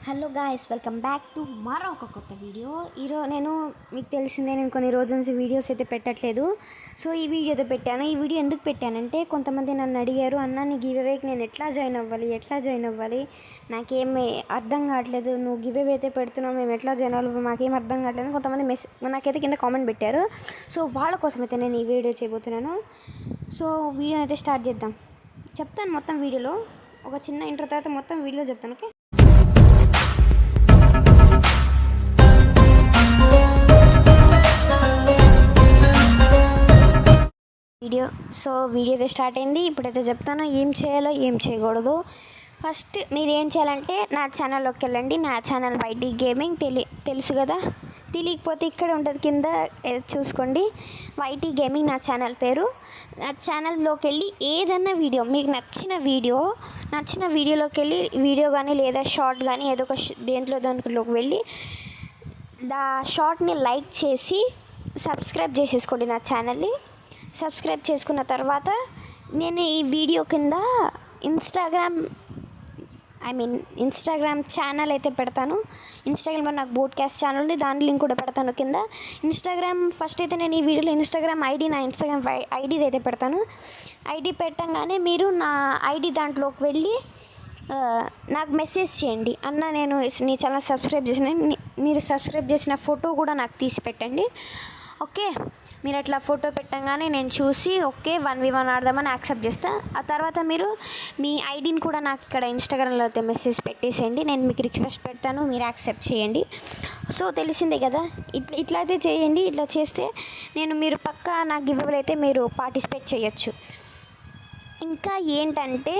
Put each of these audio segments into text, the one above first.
Hello guys, welcome back to మరొక కొత్త video. నేను మీకు తెలిసిందే, నేను కొన్ని రోజుల నుంచి వీడియోస్ అయితే పెట్టట్లేదు. సో ఈ వీడియో అయితే పెట్టాను. ఈ వీడియో ఎందుకు పెట్టానంటే, కొంతమంది నన్ను అడిగారు, అన్న నీ గివ్ అవేకి నేను ఎట్లా జాయిన్ అవ్వాలి, నాకేమీ అర్థం కావట్లేదు, నువ్వు గివ్ అవే అయితే పెడుతున్నావు, మేము ఎట్లా జాయిన్ అవ్వాలి, మాకేం అర్థం కావట్లేదు. కొంతమంది నాకైతే కింద కామెంట్ పెట్టారు. సో వాళ్ళ కోసం అయితే నేను ఈ వీడియో చేయబోతున్నాను. సో వీడియో అయితే స్టార్ట్ చేద్దాం. చెప్తాను మొత్తం వీడియోలో, ఒక చిన్న ఇంట్రో తర్వాత మొత్తం వీడియో చెప్తాను. ఓకే, వీడియో అయితే స్టార్ట్ అయింది. ఇప్పుడైతే చెప్తాను ఏం చేయాలో ఏం చేయకూడదు. ఫస్ట్ మీరు ఏం చేయాలంటే నా ఛానల్లోకి వెళ్ళండి. నా ఛానల్ వైటీ గేమింగ్ తెలుసు కదా, తెలియకపోతే ఇక్కడ ఉంటుంది కింద చూసుకోండి. వైటీ గేమింగ్ నా ఛానల్ పేరు. నా ఛానల్లోకి వెళ్ళి ఏదన్నా వీడియో మీకు నచ్చిన వీడియోలోకి వెళ్ళి వీడియో కానీ లేదా షార్ట్ కానీ ఏదో ఒక దాంట్లోకి వెళ్ళి ఆ షార్ట్ని లైక్ చేసి సబ్స్క్రైబ్ చేసేసుకోండి నా ఛానల్ని. సబ్స్క్రైబ్ చేసుకున్న తర్వాత నేను ఈ వీడియో కింద ఇన్స్టాగ్రామ్ ఛానల్ అయితే పెడతాను. ఇన్స్టాగ్రామ్లో నాకు బోడ్కాస్ట్ ఛానల్ ఉంది, దాని లింక్ కూడా పెడతాను కింద. ఇన్స్టాగ్రామ్ ఫస్ట్ అయితే నేను ఈ వీడియోలో నా ఇన్స్టాగ్రామ్ ఐడిది అయితే పెడతాను. ఐడి పెట్టంగానే మీరు నా ఐడి దాంట్లోకి వెళ్ళి నాకు మెసేజ్ చేయండి, అన్న నేను నీ ఛానల్ సబ్స్క్రైబ్ చేసిన, మీరు సబ్స్క్రైబ్ చేసిన ఫోటో కూడా నాకు తీసి పెట్టండి. ఓకే, మీరు అట్లా ఫోటో పెట్టంగానే నేను చూసి ఓకే 1v1 ఆడదామని యాక్సెప్ట్ చేస్తా. ఆ తర్వాత మీరు మీ ఐడిని కూడా నాకు ఇక్కడ ఇన్స్టాగ్రామ్లో అయితే మెసేజ్ పెట్టేసేయండి. నేను మీకు రిక్వెస్ట్ పెడతాను, మీరు యాక్సెప్ట్ చేయండి. సో తెలిసిందే కదా, ఇట్లా అయితే చేయండి. ఇట్లా చేస్తే మీరు పక్కా నా గివ్ అవే అయితే మీరు పార్టిసిపేట్ చేయొచ్చు. ఇంకా ఏంటంటే,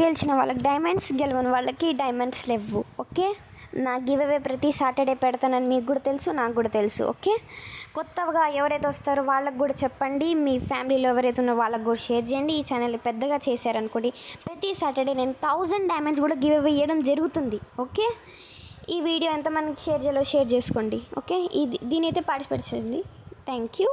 గెలిచిన వాళ్ళకి డైమండ్స్, గెలవని వాళ్ళకి డైమండ్స్ లేవు. ఓకే, నా గివ్ అవే ప్రతి సాటర్డే పెడతానని మీకు కూడా తెలుసు, నాకు కూడా తెలుసు. ఓకే, కొత్తగా ఎవరైతే వస్తారో వాళ్ళకి కూడా చెప్పండి, మీ ఫ్యామిలీలో ఎవరైతే ఉన్నారో వాళ్ళకి కూడా షేర్ చేయండి. ఈ ఛానల్ పెద్దగా చేశారనుకోండి, ప్రతి సాటర్డే నేను 1000 డైమండ్స్ కూడా గివ్ అవే ఇవ్వడం జరుగుతుంది. ఓకే, ఈ వీడియో ఎంతమందికి షేర్ చేయాలో షేర్ చేసుకోండి. ఓకే, దీని అయితే పార్టిసిపేట్ చేయండి. Thank you.